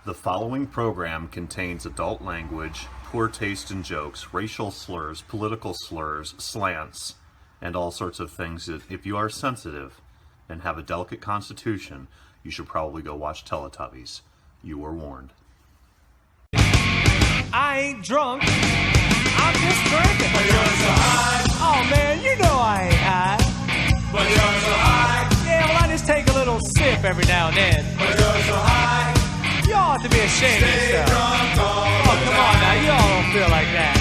The following program contains adult language, poor taste in jokes, racial slurs, political slurs, slants, and all sorts of things that if you are sensitive and have a delicate constitution, you should probably go watch Teletubbies. You were warned. I ain't drunk, I'm just drinking. But you're so high. Oh man, you know I ain't high. But you're so high. Yeah, well I just take a little sip every now and then. But you're so high. You ought to be ashamed of Stay yourself. drunk all Oh, the come time. on now, you all don't feel like that.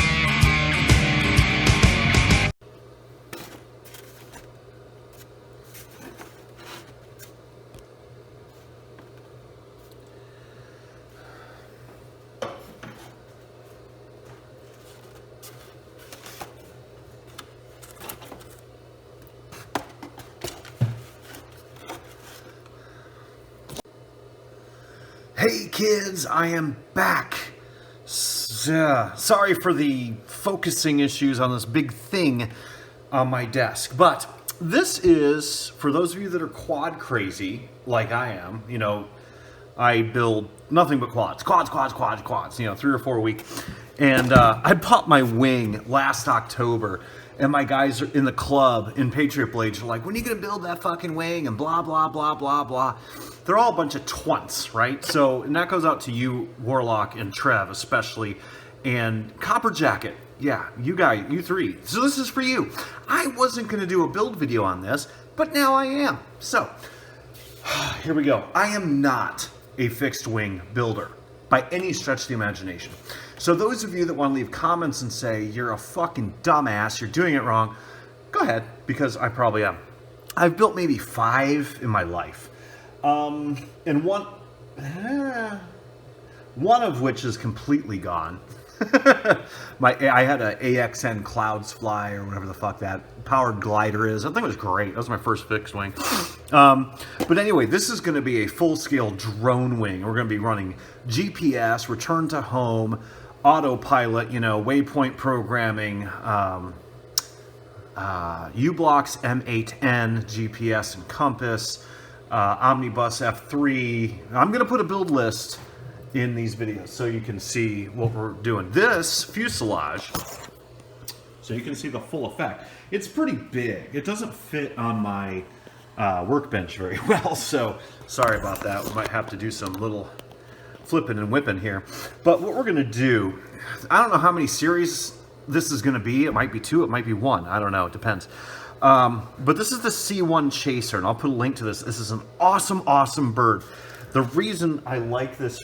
Hey kids, I am back. Sorry for the focusing issues on this big thing on my desk, but this is, for those of you that are quad crazy, like I am, you know, I build nothing but quads, 3 or 4 a week, and I bought my wing last October, and my guys are in the club in Patriot Blades are like, when are you going to build that fucking wing, and blah, blah, blah, blah, blah. They're all a bunch of twunts, right? So, and that goes out to you, Warlock and Trev especially, and Copper Jacket. Yeah, you guys, you three. So this is for you. I wasn't going to do a build video on this, but now I am. So, here we go. I am not a fixed wing builder by any stretch of the imagination. So those of you that want to leave comments and say, you're a fucking dumbass, you're doing it wrong, go ahead, because I probably am. I've built maybe 5 in my life. And one of which is completely gone. I had a AXN Clouds Fly or whatever the fuck that powered glider is. I think it was great. That was my first fixed wing. But anyway, this is going to be a full-scale drone wing. We're going to be running GPS, return to home, autopilot, you know, waypoint programming, U-Blocks M8N, GPS and compass, Omnibus F3. I'm going to put a build list in these videos so you can see what we're doing. This fuselage, so you can see the full effect. It's pretty big. It doesn't fit on my workbench very well, so sorry about that. We might have to do some little flipping and whipping here. But what we're going to do, I don't know how many series this is going to be. It might be 2, it might be 1. I don't know. It depends. But this is the C1 Chaser, and I'll put a link to this. This is an awesome, awesome bird. The reason I like this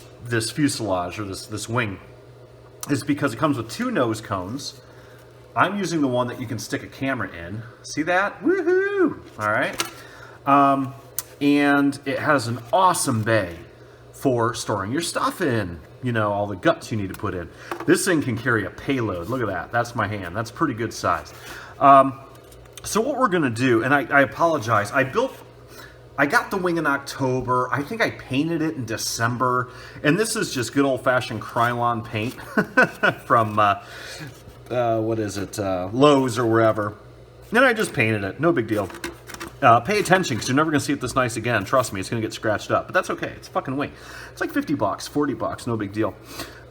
fuselage, or this wing, is because it comes with 2 nose cones. I'm using the one that you can stick a camera in. See that? Woohoo! All right. And it has an awesome bay for storing your stuff in. You know, all the guts you need to put in. This thing can carry a payload. Look at that. That's my hand. That's pretty good size. So what we're going to do, and I apologize, I got the wing in October. I think I painted it in December. And this is just good old-fashioned Krylon paint from, what is it, Lowe's or wherever. And I just painted it. No big deal. Pay attention, because you're never going to see it this nice again. Trust me, it's going to get scratched up. But that's okay. It's a fucking wing. It's like $50, $40, no big deal.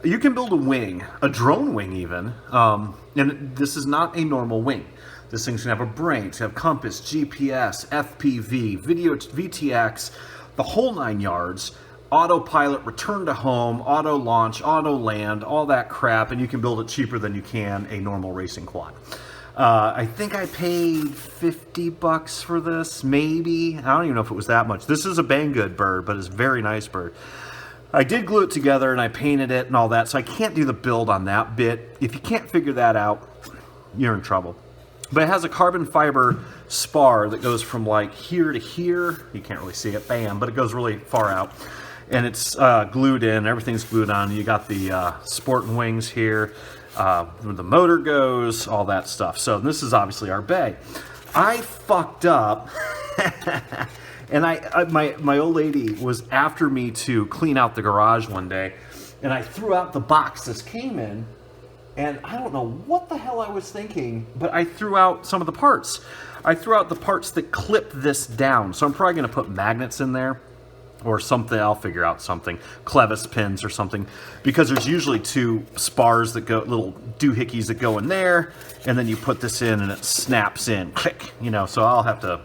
You can build a wing, a drone wing even, and this is not a normal wing. This thing's going to have a brain, it's going to have compass, GPS, FPV, video, VTX, the whole 9 yards, autopilot, return to home, auto launch, auto land, all that crap, and you can build it cheaper than you can a normal racing quad. I think I paid $50 for this, maybe. I don't even know if it was that much. This is a Banggood bird, but it's a very nice bird. I did glue it together and I painted it and all that, so I can't do the build on that bit. If you can't figure that out, you're in trouble. But it has a carbon fiber spar that goes from like here to here. You can't really see it, bam, but it goes really far out. And it's glued in, everything's glued on. You got the sporting wings here, where the motor goes, all that stuff. So this is obviously our bay. I fucked up, and my old lady was after me to clean out the garage one day, and I threw out the box this came in, and I don't know what the hell I was thinking, but I threw out some of the parts. I threw out the parts that clip this down, so I'm probably going to put magnets in there, or something. I'll figure out something, clevis pins or something, because there's usually 2 spars that go, little doohickeys that go in there, and then you put this in and it snaps in, click, you know. So I'll have to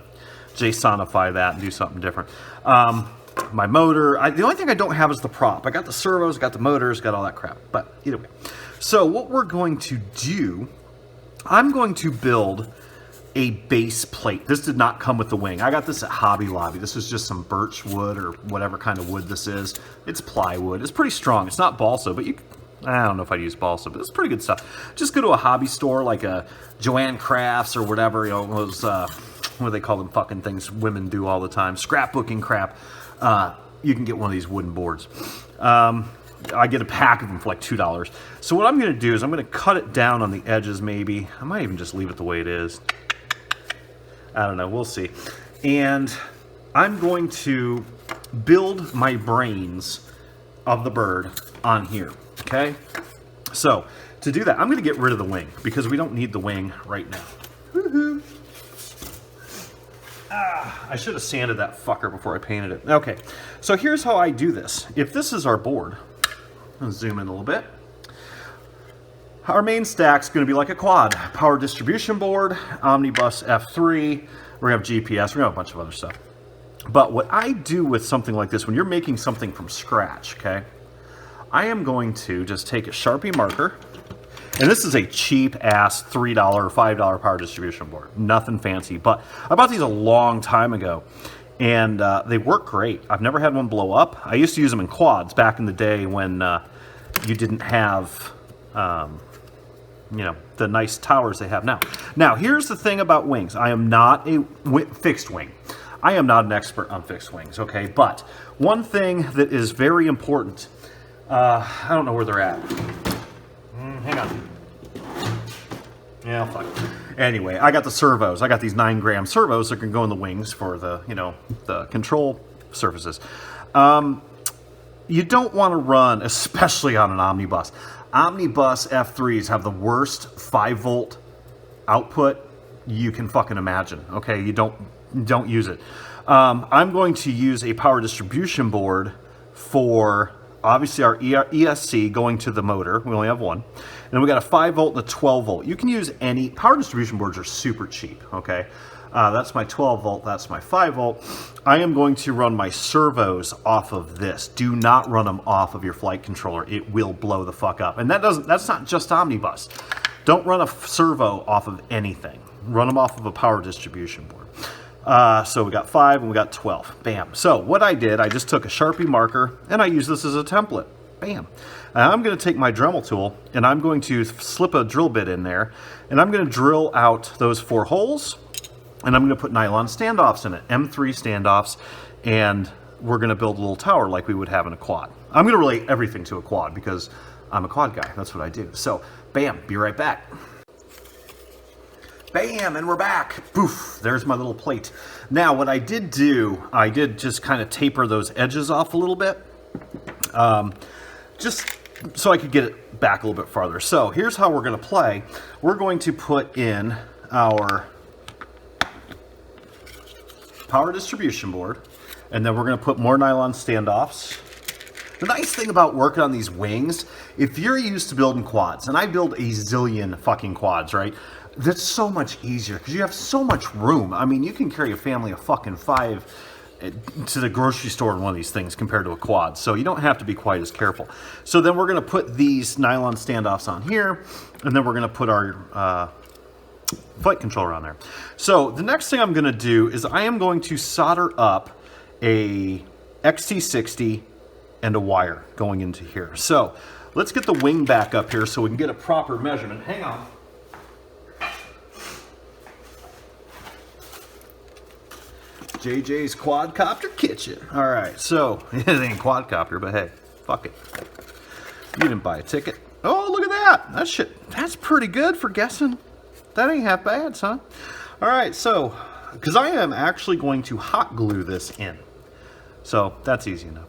JSONify that and do something different. My motor, the only thing I don't have is the prop. I got the servos, got the motors, got all that crap, but either way. So what we're going to do, I'm going to build a base plate. This did not come with the wing. I got this at Hobby Lobby. This is just some birch wood or whatever kind of wood this is. It's plywood. It's pretty strong. It's not balsa, but I don't know if I'd use balsa, but it's pretty good stuff. Just go to a hobby store like a Joanne Crafts or whatever, you know, those, what do they call them fucking things women do all the time? Scrapbooking crap. You can get one of these wooden boards. I get a pack of them for like $2. So what I'm going to do is I'm going to cut it down on the edges maybe. I might even just leave it the way it is. I don't know, we'll see. And I'm going to build my brains of the bird on here, okay? So to do that, I'm going to get rid of the wing because we don't need the wing right now. Woohoo! I should have sanded that fucker before I painted it. Okay, so here's how I do this. If this is our board, let's zoom in a little bit. Our main stack's going to be like a quad. Power distribution board, Omnibus F3, we're going to have GPS, we're going to have a bunch of other stuff. But what I do with something like this, when you're making something from scratch, okay, I am going to just take a Sharpie marker, and this is a cheap-ass $3 or $5 power distribution board. Nothing fancy, but I bought these a long time ago, and they work great. I've never had one blow up. I used to use them in quads back in the day when you didn't have... you know, the nice towers they have now. Now, here's the thing about wings. I am not a fixed wing. I am not an expert on fixed wings, okay? But one thing that is very important, I don't know where they're at. Hang on. Yeah, fuck. Anyway, I got the servos. I got these 9-gram servos that can go in the wings for the, you know, the control surfaces. You don't want to run, especially on an Omnibus. Omnibus F3s have the worst 5-volt output you can fucking imagine. Okay, you don't use it. I'm going to use a power distribution board for obviously our ESC going to the motor. We only have one. And then we got a 5-volt and a 12-volt. You can use any power distribution boards are super cheap. Okay. That's my 12-volt, that's my 5-volt. I am going to run my servos off of this. Do not run them off of your flight controller. It will blow the fuck up. And that's not just Omnibus. Don't run a servo off of anything. Run them off of a power distribution board. So we got 5 and we got 12. Bam. So what I did, I just took a Sharpie marker and I use this as a template. Bam. And I'm going to take my Dremel tool and I'm going to slip a drill bit in there and I'm going to drill out those 4 holes. And I'm going to put nylon standoffs in it, M3 standoffs, and we're going to build a little tower like we would have in a quad. I'm going to relate everything to a quad because I'm a quad guy. That's what I do. So, bam, be right back. Bam, and we're back. Poof, there's my little plate. Now, what I did do, I did just kind of taper those edges off a little bit, just so I could get it back a little bit farther. So, here's how we're going to play. We're going to put in our power distribution board, and then we're going to put more nylon standoffs. The nice thing about working on these wings, if you're used to building quads, and I build a zillion fucking quads, right? That's so much easier because you have so much room. I mean, you can carry a family of fucking 5 to the grocery store in one of these things compared to a quad, so you don't have to be quite as careful. So then we're going to put these nylon standoffs on here, and then we're going to put our flight controller on there. So the next thing I'm going to do is I am going to solder up a XT60 and a wire going into here. So let's get the wing back up here so we can get a proper measurement. Hang on. JJ's quadcopter kitchen. All right, so it ain't quadcopter, but hey, fuck it. You didn't buy a ticket. Oh, look at that. That shit, that's pretty good for guessing. That ain't half bad, son. All right, so, because I am actually going to hot glue this in. So, that's easy enough.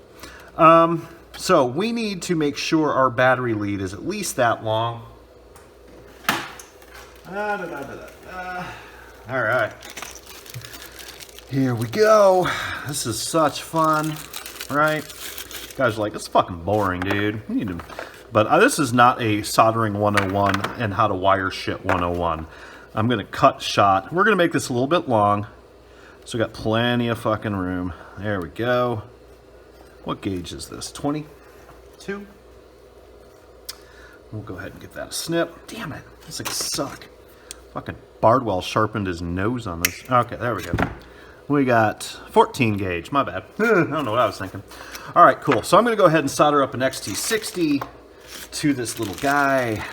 So, we need to make sure our battery lead is at least that long. All right. Here we go. This is such fun. right? Guys are like, it's fucking boring, dude. You need to... But this is not a soldering 101 and how to wire shit 101. I'm going to cut shot. We're going to make this a little bit long. So we got plenty of fucking room. There we go. What gauge is this? 22? We'll go ahead and get that a snip. Damn it. This thing suck. Fucking Bardwell sharpened his nose on this. Okay, there we go. We got 14 gauge. My bad. I don't know what I was thinking. All right, cool. So I'm going to go ahead and solder up an XT60 to this little guy.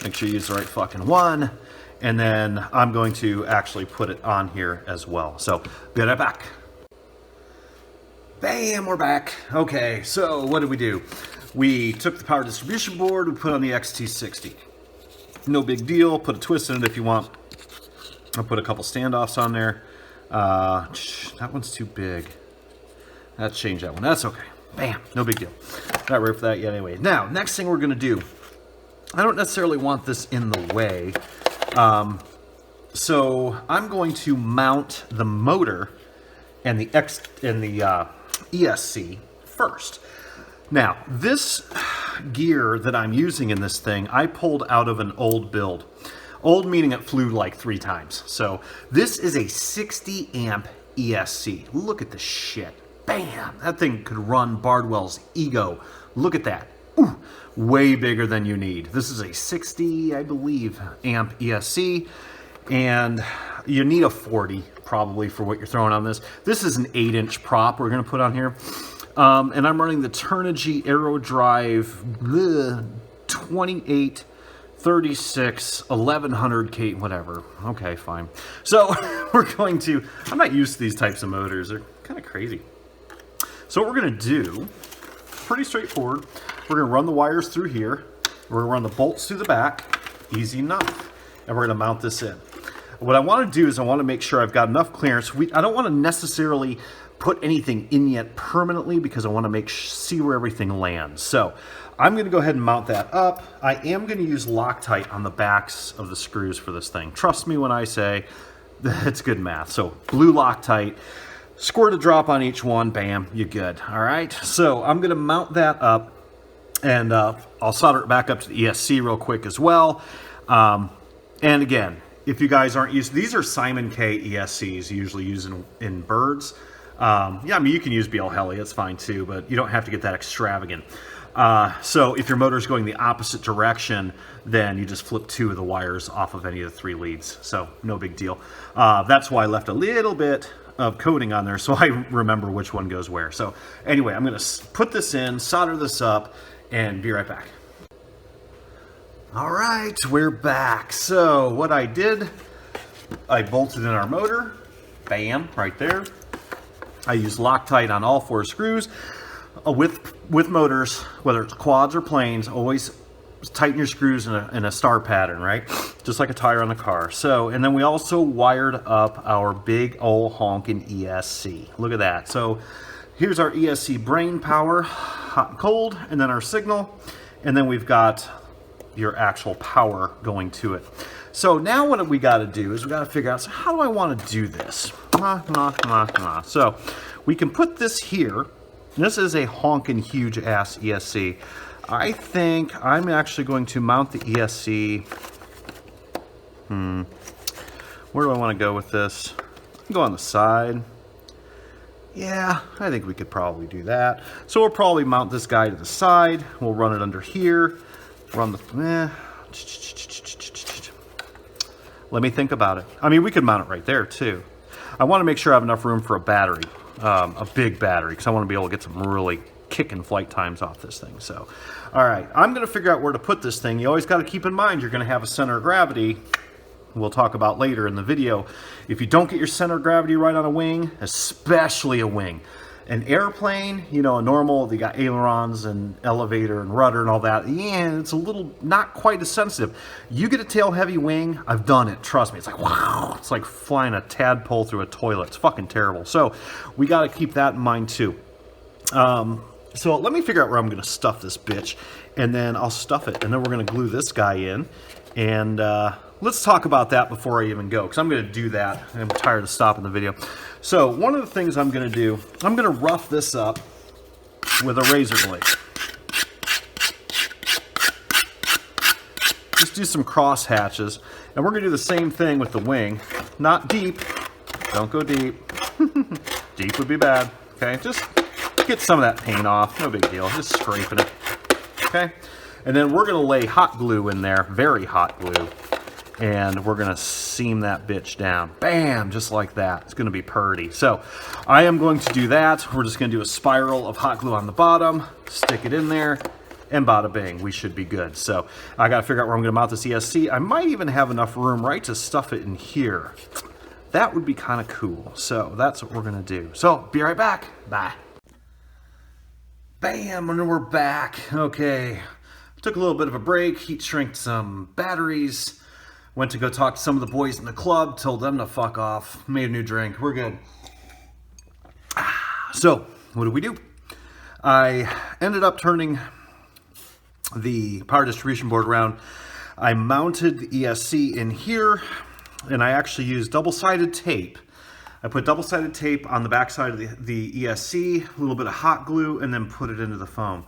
Make sure you use the right fucking one. And then I'm going to actually put it on here as well. So, be right back. Bam, we're back. Okay, so what did we do? We took the power distribution board, we put on the XT60. No big deal. Put a twist in it if you want. I'll put a couple standoffs on there. That one's too big. Let's change that one. That's okay. Bam, no big deal. Not ready for that yet anyway. Now, next thing we're going to do. I don't necessarily want this in the way. So I'm going to mount the motor and the ESC first. Now, this gear that I'm using in this thing, I pulled out of an old build. Old meaning it flew like 3 times. So this is a 60 amp ESC. Look at the shit. Bam! That thing could run Bardwell's Ego. Look at that. Ooh, way bigger than you need. This is a 60, I believe, amp ESC. And you need a 40 probably for what you're throwing on this. This is an 8-inch prop we're going to put on here. And I'm running the Turnigy AeroDrive 28 36 1100K, whatever. Okay, fine. So we're going to, I'm not used to these types of motors. They're kind of crazy. So what we're going to do, pretty straightforward. We're going to run the wires through here. We're going to run the bolts through the back. Easy enough. And we're going to mount this in. What I want to do is I want to make sure I've got enough clearance. I don't want to necessarily put anything in yet permanently because I want to see where everything lands. So I'm going to go ahead and mount that up. I am going to use Loctite on the backs of the screws for this thing. Trust me when I say it's good math. So blue Loctite, squirt a drop on each one, bam, you're good. All right, so I'm going to mount that up and I'll solder it back up to the ESC real quick as well. And again, if you guys aren't used, these are Simon K ESCs usually used in birds. Yeah, I mean, you can use BL Heli, that's fine too, but you don't have to get that extravagant. So if your motor's going the opposite direction, then you just flip 2 of the wires off of any of the 3 leads. So no big deal. That's why I left a little bit of coating on there so I remember which one goes where. So anyway, I'm going to put this in, solder this up, and be right back. All right, we're back. So what I did, I bolted in our motor. Bam, right there. I use Loctite on all 4 screws. With motors, whether it's quads or planes, always tighten your screws in a star pattern, right? Just like a tire on a car. So, and then we also wired up our big old honking ESC. Look at that. So here's our ESC brain power, hot and cold, and then our signal. And then we've got your actual power going to it. So now what we got to do is we got to figure out, so how do I want to do this? So we can put this here. This is a honking huge ass ESC. I think I'm actually going to mount the ESC. Where do I want to go with this? Go on the side. Yeah, I think we could probably do that. So we'll probably mount this guy to the side. We'll run it under here. Run the... Let me think about it. I mean, we could mount it right there too. I want to make sure I have enough room for a battery, a big battery, because I want to be able to get some really kicking flight times off this thing. So, all right, I'm going to figure out where to put this thing. You always got to keep in mind you're going to have a center of gravity. We'll talk about later in the video. If you don't get your center of gravity right on a wing, especially a wing, an airplane, you know, a normal, they got ailerons and elevator and rudder and all that. Yeah, it's a little, not quite as sensitive. You get a tail heavy wing, I've done it, trust me. It's like, wow, it's like flying a tadpole through a toilet. It's fucking terrible. So we got to keep that in mind too. So let me figure out where I'm going to stuff this bitch, and then I'll stuff it, and then we're going to glue this guy in, and let's talk about that before I even go, because I'm going to do that. I'm tired of stopping the video. So one of the things I'm going to do, I'm going to rough this up with a razor blade. Just do some cross hatches, and we're going to do the same thing with the wing. Not deep. Don't go deep. Deep would be bad. Okay, just get some of that paint off. No big deal. Just scraping it. Okay, and then we're going to lay hot glue in there, very hot glue, and we're going to seam that bitch down. Bam, just like that. It's going to be purty. So I am going to do that. We're just going to do a spiral of hot glue on the bottom, stick it in there, and bada bing, we should be good. So I got to figure out where I'm going to mount this ESC. I might even have enough room, right, to stuff it in here. That would be kind of cool. So that's what we're going to do. So be right back. Bye. Bam, and we're back. Okay. Took a little bit of a break, heat shrinked some batteries, went to go talk to some of the boys in the club, told them to fuck off, made a new drink. We're good. So what did we do? I ended up turning the power distribution board around. I mounted the ESC in here, and I actually used double-sided tape. I put double-sided tape on the back side of the ESC, a little bit of hot glue, and then put it into the foam.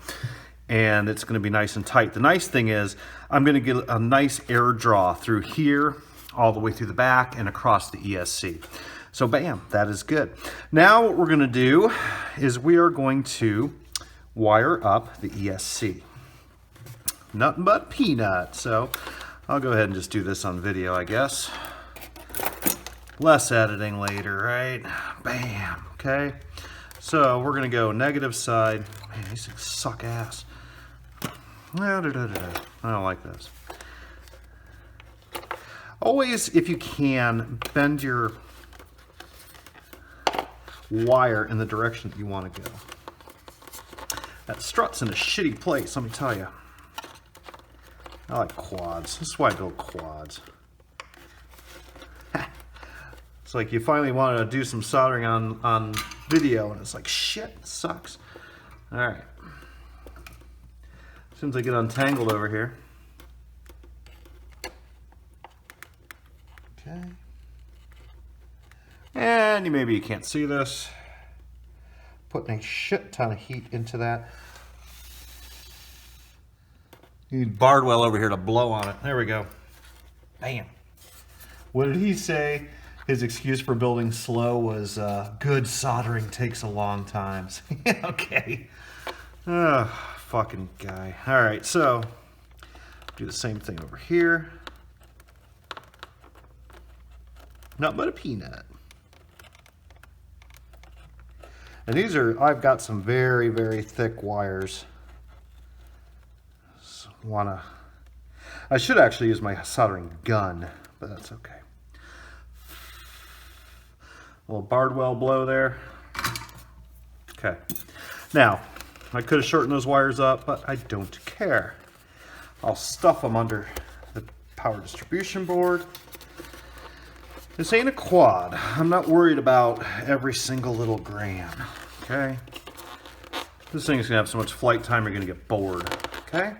And it's going to be nice and tight. The nice thing is I'm going to get a nice air draw through here, all the way through the back and across the ESC. So bam, that is good. Now what we're going to do is we are going to wire up the ESC. Nothing but peanut. So I'll go ahead and just do this on video, I guess. Less editing later, right? Bam. Okay. So we're going to go negative side. Man, these things suck ass. I don't like this. Always, if you can, bend your wire in the direction that you want to go. That strut's in a shitty place, let me tell you. I like quads. This is why I build quads. It's like you finally want to do some soldering on video, and it's like, shit, it sucks. All right. As soon as I get untangled over here. Okay. And maybe you can't see this. Putting a shit ton of heat into that. You need Bardwell over here to blow on it. There we go. Bam. What did he say? His excuse for building slow was good soldering takes a long time. Okay. Fucking guy. All right, so do the same thing over here. Not but a peanut. And these are, I've got some very, very thick wires. So I should actually use my soldering gun, but that's okay. A little Bardwell blow there. Okay. Now, I could have shortened those wires up, but I don't care. I'll stuff them under the power distribution board. This ain't a quad. I'm not worried about every single little gram, okay? This thing's gonna have so much flight time, you're gonna get bored, okay?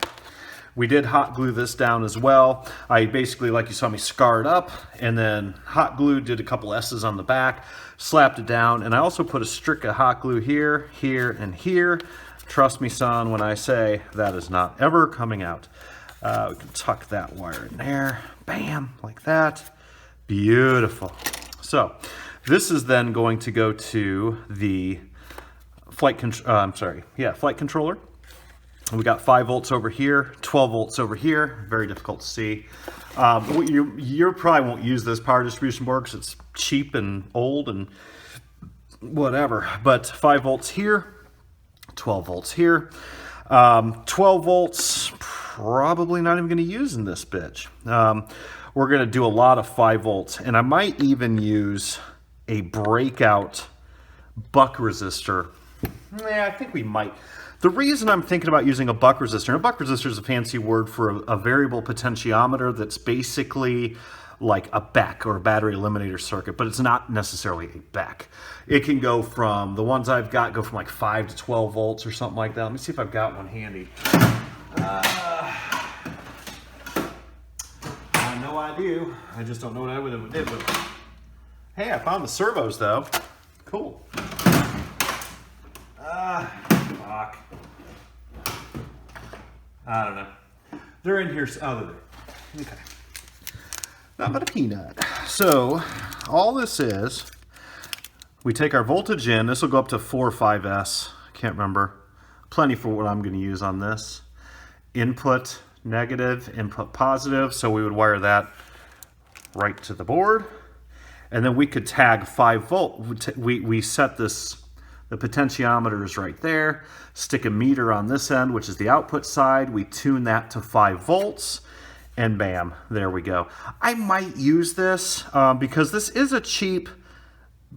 We did hot glue this down as well. I basically, like you saw me, scarred up and then hot glue, did a couple S's on the back, slapped it down, and I also put a strip of hot glue here, here, and here. Trust me, son, when I say that is not ever coming out. We can tuck that wire in there. Bam, like that. Beautiful. So this is then going to go to the flight controller. We got 5 volts over here, 12 volts over here. Very difficult to see. You probably won't use this power distribution board because it's cheap and old and whatever. But 5 volts here, 12 volts here. 12 volts, probably not even going to use in this bitch. We're going to do a lot of 5 volts, and I might even use a breakout buck resistor. Yeah, I think we might. The reason I'm thinking about using a buck resistor, and a buck resistor is a fancy word for a variable potentiometer that's basically like a BEC or a battery eliminator circuit, but it's not necessarily a BEC. It can go from, the ones I've got go from like 5 to 12 volts or something like that. Let me see if I've got one handy. I know I I do. I just don't know what I would have did with it. Hey, I found the servos though. Cool. Fuck. I don't know. They're in here. Oh, they're there. Okay. Not but a peanut. So, all this is, we take our voltage in. This will go up to 4 or 5S. Can't remember. Plenty for what I'm going to use on this. Input negative, input positive. So we would wire that right to the board. And then we could tag 5 volt. We set this, the potentiometer is right there. Stick a meter on this end, which is the output side. We tune that to 5 volts. And bam, there we go. I might use this because this is a cheap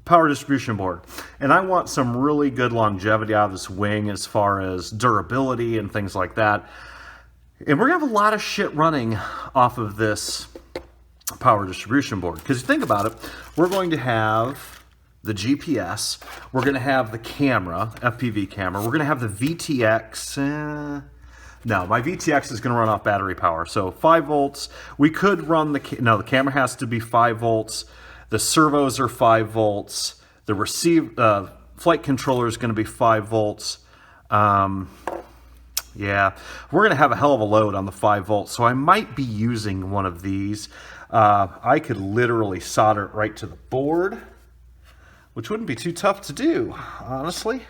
power distribution board. And I want some really good longevity out of this wing as far as durability and things like that. And we're going to have a lot of shit running off of this power distribution board. Because you think about it, we're going to have the GPS. We're going to have the camera, FPV camera. We're going to have the VTX. No, my VTX is going to run off battery power. So 5 volts. We could run the camera has to be 5 volts. The servos are 5 volts. The flight controller is going to be 5 volts. Yeah, we're going to have a hell of a load on the 5 volts. So I might be using one of these. I could literally solder it right to the board, which wouldn't be too tough to do, honestly.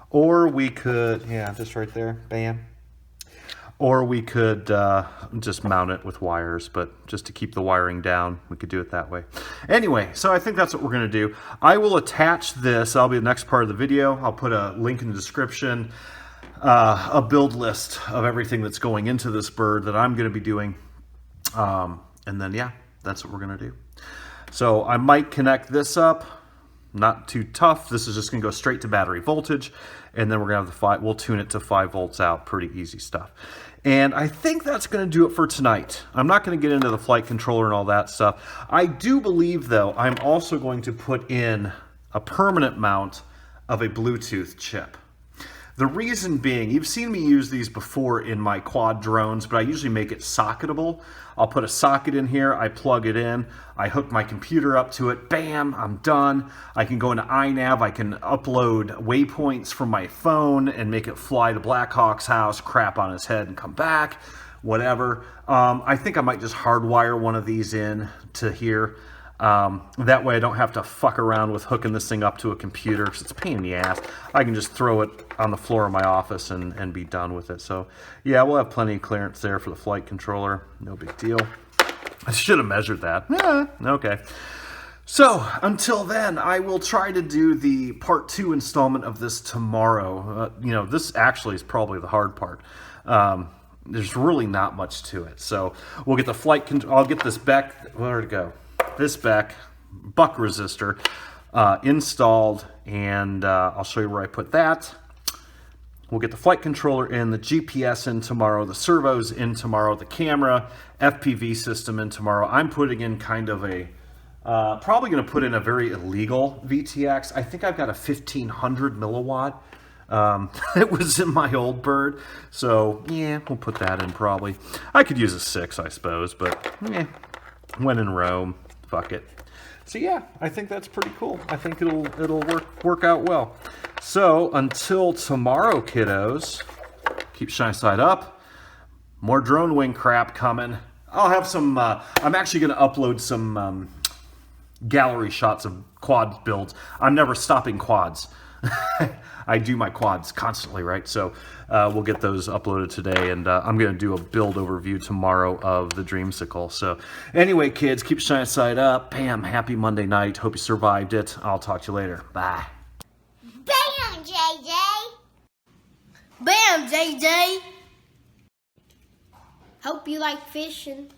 Or we could, yeah, just right there, bam. Or we could just mount it with wires, but just to keep the wiring down, we could do it that way. Anyway, so I think that's what we're going to do. I will attach this. That'll be the next part of the video. I'll put a link in the description, a build list of everything that's going into this bird that I'm going to be doing. And then, yeah, that's what we're going to do. So I might connect this up. Not too tough. This is just going to go straight to battery voltage. And then we're going to have we'll tune it to 5 volts out. Pretty easy stuff. And I think that's going to do it for tonight. I'm not going to get into the flight controller and all that stuff. I do believe, though, I'm also going to put in a permanent mount of a Bluetooth chip. The reason being, you've seen me use these before in my quad drones, but I usually make it socketable. I'll put a socket in here, I plug it in, I hook my computer up to it, bam, I'm done. I can go into iNav, I can upload waypoints from my phone and make it fly to Blackhawk's house, crap on his head and come back, whatever. I think I might just hardwire one of these in to here. That way I don't have to fuck around with hooking this thing up to a computer because it's a pain in the ass. I can just throw it on the floor of my office and be done with it. So yeah, we'll have plenty of clearance there for the flight controller. No big deal. I should have measured that. Yeah, okay. So until then, I will try to do the part 2 installment of this tomorrow. You know, this actually is probably the hard part. There's really not much to it. So we'll get the flight control. I'll get this back. Where'd it go? This back buck resistor installed, and I'll show you where I put that. We'll get the flight controller in, the GPS in tomorrow, the servos in tomorrow, the camera, FPV system in tomorrow. I'm putting in kind of a, probably going to put in a very illegal VTX. I think I've got a 1500 milliwatt. It was in my old bird, so yeah, we'll put that in probably. I could use a 6, I suppose, but yeah, when in Rome. Fuck it. So yeah, I think that's pretty cool. I think it'll work out well. So until tomorrow, kiddos, keep shine side up. More drone wing crap coming. I'll have some. I'm actually going to upload some gallery shots of quad builds. I'm never stopping quads. I do my quads constantly, right? So we'll get those uploaded today, and I'm going to do a build overview tomorrow of the Dreamsicle. So anyway, kids, keep shining side up. Bam, happy Monday night. Hope you survived it. I'll talk to you later. Bye. Bam, JJ! Bam, JJ! Hope you like fishing.